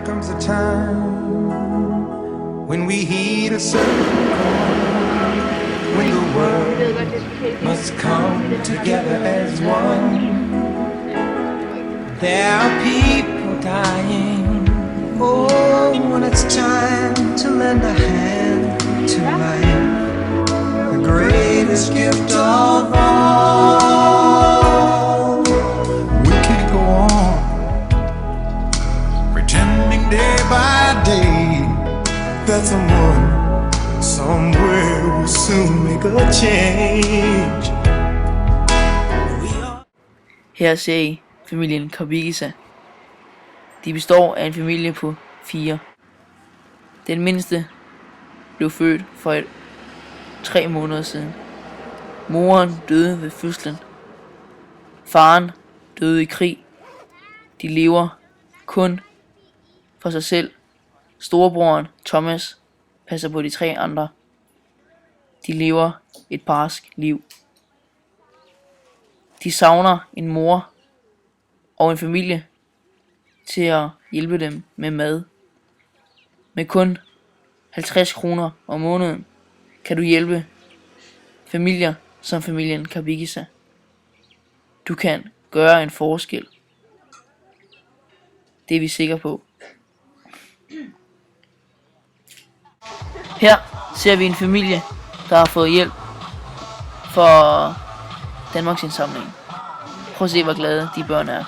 comes a time when we heed a certain call, when the world must come together as one. There are people dying. Oh, when it's time to lend a hand to life, the greatest gift of all. We can't go on pretending day by day that someone somewhere will soon make a change. Her ser I familien Karbigisa. De består af en familie på 4. Den mindste blev født for 3 måneder siden. Moren døde ved fødslen. Faren døde i krig. De lever kun for sig selv. Storebroren Thomas passer på de 3 andre. De lever et barsk liv. De savner en mor og en familie til at hjælpe dem med mad. Med kun 50 kroner om måneden kan du hjælpe familier som familien Karbigisa. Du kan gøre en forskel. Det er vi sikre på. Her ser vi en familie, der har fået hjælp for Danmarks Indsamling. Prøv at se, hvor glade de børn er.